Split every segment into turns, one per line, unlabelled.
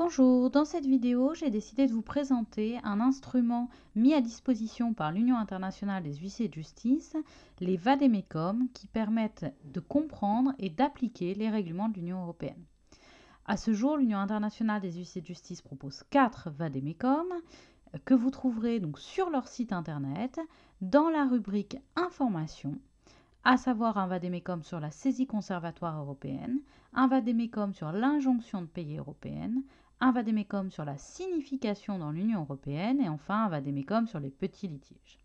Bonjour, dans cette vidéo, j'ai décidé de vous présenter un instrument mis à disposition par l'Union internationale des huissiers de justice, les vade-mecum, qui permettent de comprendre et d'appliquer les règlements de l'Union européenne. À ce jour, l'Union internationale des huissiers de justice propose 4 vade-mecum que vous trouverez donc sur leur site internet dans la rubrique Informations, à savoir un vade-mecum sur la saisie conservatoire européenne, un vade-mecum sur l'injonction de payer européenne, un vade-mecum sur la signification dans l'Union européenne et enfin un vade-mecum sur les petits litiges.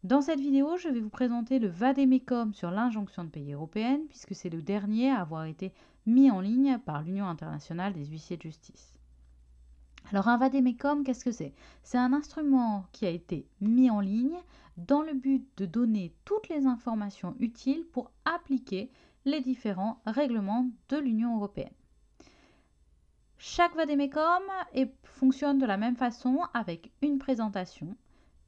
Dans cette vidéo, je vais vous présenter le vade-mecum sur l'injonction de payer européenne puisque c'est le dernier à avoir été mis en ligne par l'Union internationale des huissiers de justice. Alors un vade-mecum, qu'est-ce que c'est? C'est un instrument qui a été mis en ligne dans le but de donner toutes les informations utiles pour appliquer les différents règlements de l'Union européenne. Chaque vade-mecum fonctionne de la même façon avec une présentation,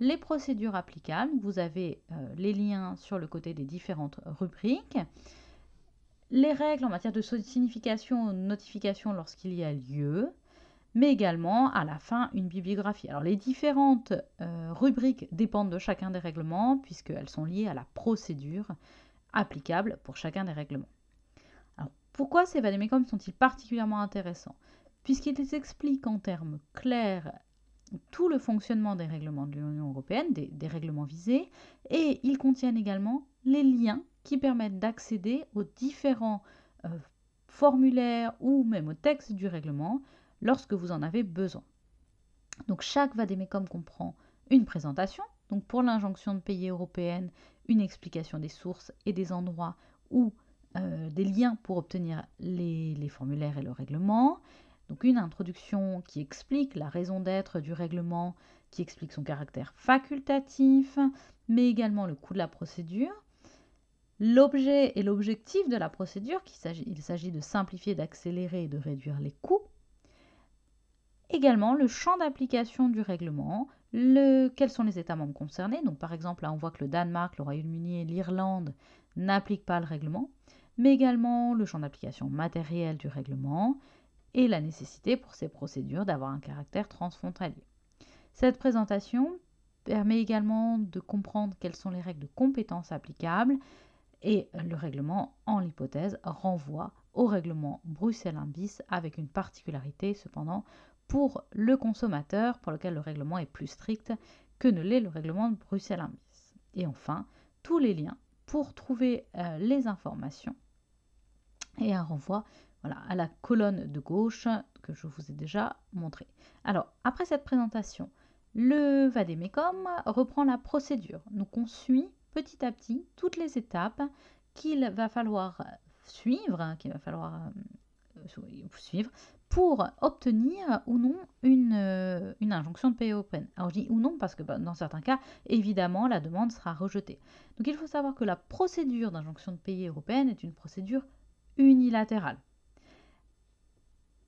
les procédures applicables, vous avez les liens sur le côté des différentes rubriques, les règles en matière de signification ou notification lorsqu'il y a lieu, mais également à la fin une bibliographie. Alors les différentes rubriques dépendent de chacun des règlements puisqu'elles sont liées à la procédure applicable pour chacun des règlements. Alors pourquoi ces vade-mecum sont-ils particulièrement intéressants? Puisqu'ils expliquent en termes clairs tout le fonctionnement des règlements de l'Union européenne, des règlements visés, et ils contiennent également les liens qui permettent d'accéder aux différents formulaires ou même au texte du règlement lorsque vous en avez besoin. Donc chaque vade-mecum comprend une présentation, donc pour l'injonction de payer européenne, une explication des sources et des endroits où des liens pour obtenir les formulaires et le règlement, donc une introduction qui explique la raison d'être du règlement, qui explique son caractère facultatif, mais également le coût de la procédure, l'objet et l'objectif de la procédure, il s'agit de simplifier, d'accélérer et de réduire les coûts, également le champ d'application du règlement, quels sont les États membres concernés, donc par exemple là on voit que le Danemark, le Royaume-Uni et l'Irlande n'appliquent pas le règlement, mais également le champ d'application matériel du règlement, et la nécessité pour ces procédures d'avoir un caractère transfrontalier. Cette présentation permet également de comprendre quelles sont les règles de compétences applicables et le règlement, en l'hypothèse, renvoie au règlement Bruxelles 1 bis avec une particularité cependant pour le consommateur pour lequel le règlement est plus strict que ne l'est le règlement de Bruxelles 1 bis. Et enfin, tous les liens pour trouver les informations et un renvoi à la colonne de gauche que je vous ai déjà montré. Alors, après cette présentation, le vade-mecum reprend la procédure. Donc, on suit petit à petit toutes les étapes qu'il va falloir suivre, pour obtenir ou non une injonction de payer européenne. Alors, je dis ou non parce que dans certains cas, évidemment, la demande sera rejetée. Donc, il faut savoir que la procédure d'injonction de payer européenne est une procédure unilatérale.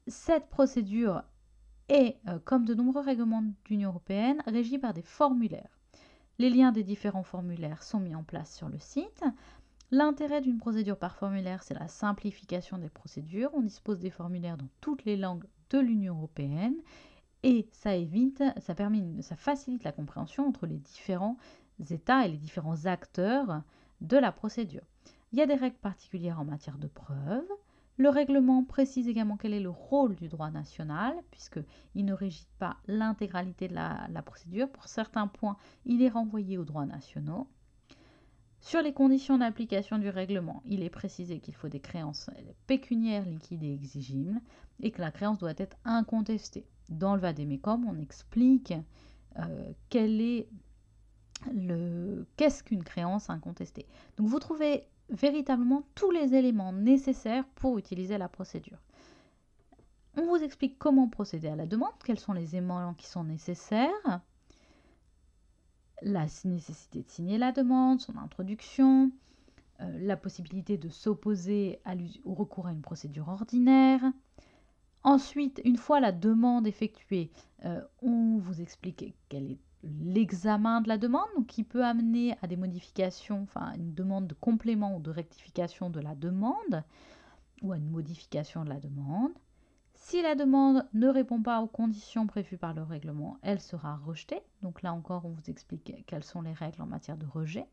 Cette procédure est, comme de nombreux règlements de l'Union européenne, régie par des formulaires. Les liens des différents formulaires sont mis en place sur le site. L'intérêt d'une procédure par formulaire, c'est la simplification des procédures. On dispose des formulaires dans toutes les langues de l'Union européenne et ça facilite la compréhension entre les différents États et les différents acteurs de la procédure. Il y a des règles particulières en matière de preuve. Le règlement précise également quel est le rôle du droit national, puisqu'il ne régit pas l'intégralité de la procédure. Pour certains points, il est renvoyé aux droits nationaux. Sur les conditions d'application du règlement, il est précisé qu'il faut des créances pécuniaires liquides et exigibles et que la créance doit être incontestée. Dans le vade-mecum, on explique qu'est-ce qu'une créance incontestée. Donc vous trouvez véritablement tous les éléments nécessaires pour utiliser la procédure. On vous explique comment procéder à la demande, quels sont les éléments qui sont nécessaires, la nécessité de signer la demande, son introduction, la possibilité de s'opposer au recours à une procédure ordinaire. Ensuite, une fois la demande effectuée, on vous explique quel est l'examen de la demande, donc qui peut amener à des modifications, enfin une demande de complément ou de rectification de la demande, ou à une modification de la demande. Si la demande ne répond pas aux conditions prévues par le règlement, elle sera rejetée. Donc là encore, on vous explique quelles sont les règles en matière de rejet.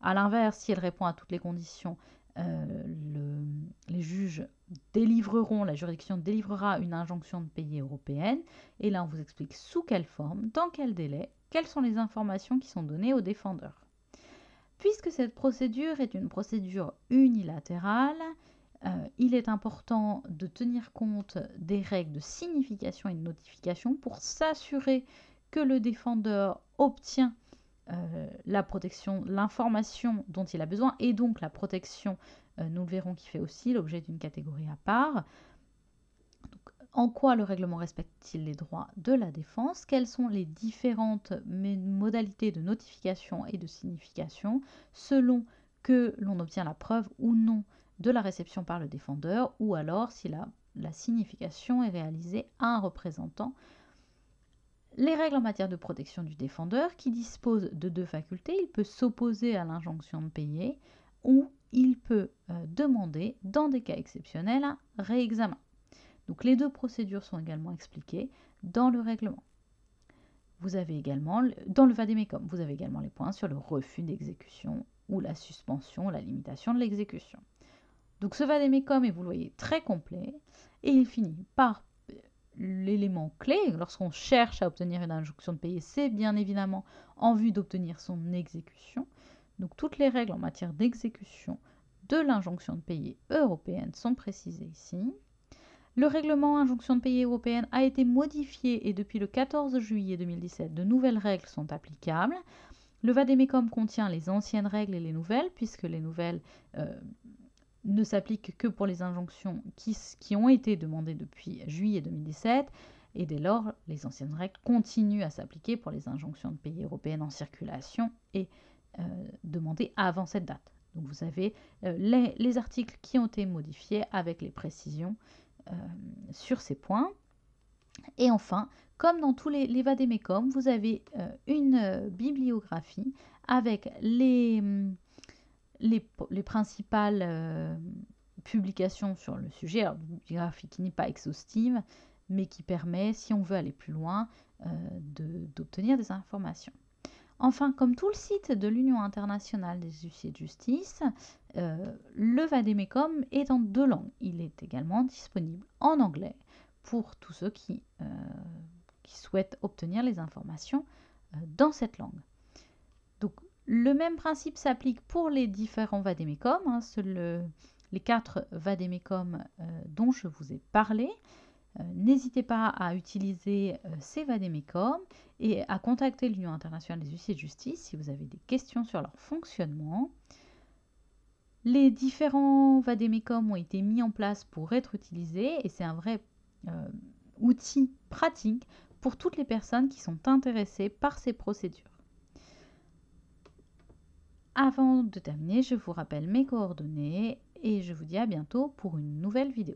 A l'inverse, si elle répond à toutes les conditions, les juges délivreront, la juridiction délivrera une injonction de payer européenne. Et là, on vous explique sous quelle forme, dans quel délai, quelles sont les informations qui sont données au défendeur. Puisque cette procédure est une procédure unilatérale, il est important de tenir compte des règles de signification et de notification pour s'assurer que le défendeur obtient la protection, l'information dont il a besoin et donc la protection, nous le verrons, qui fait aussi l'objet d'une catégorie à part. Donc, en quoi le règlement respecte-t-il les droits de la défense? Quelles sont les différentes modalités de notification et de signification selon que l'on obtient la preuve ou non de la réception par le défendeur, ou alors si la signification est réalisée à un représentant. Les règles en matière de protection du défendeur qui disposent de deux facultés. Il peut s'opposer à l'injonction de payer ou il peut demander, dans des cas exceptionnels, un réexamen. Donc les deux procédures sont également expliquées dans le règlement. Vous avez également, dans le vade-mecum, vous avez également les points sur le refus d'exécution ou la suspension, la limitation de l'exécution. Donc ce vade-mecum est, vous le voyez, très complet et il finit par l'élément clé lorsqu'on cherche à obtenir une injonction de payer, c'est bien évidemment en vue d'obtenir son exécution. Donc toutes les règles en matière d'exécution de l'injonction de payer européenne sont précisées ici. Le règlement injonction de payer européenne a été modifié et depuis le 14 juillet 2017, de nouvelles règles sont applicables. Le vade-mecum contient les anciennes règles et les nouvelles, puisque les nouvelles ne s'appliquent que pour les injonctions qui ont été demandées depuis juillet 2017, et dès lors, les anciennes règles continuent à s'appliquer pour les injonctions de payer européennes en circulation et demandées avant cette date. Donc vous avez les articles qui ont été modifiés avec les précisions sur ces points. Et enfin, comme dans tous les vade-mecum, vous avez une bibliographie avec les principales publications sur le sujet. Alors, une bibliographie qui n'est pas exhaustive, mais qui permet, si on veut aller plus loin, d'obtenir des informations. Enfin, comme tout le site de l'Union internationale des huissiers de justice, le vade-mecum est en deux langues. Il est également disponible en anglais pour tous ceux qui souhaitent obtenir les informations dans cette langue. Donc, le même principe s'applique pour les différents vade-mecum, les 4 vade-mecum dont je vous ai parlé. N'hésitez pas à utiliser ces vade-mecum et à contacter l'Union internationale des huissiers de justice si vous avez des questions sur leur fonctionnement. Les différents vade-mecum ont été mis en place pour être utilisés et c'est un vrai outil pratique pour toutes les personnes qui sont intéressées par ces procédures. Avant de terminer, je vous rappelle mes coordonnées et je vous dis à bientôt pour une nouvelle vidéo.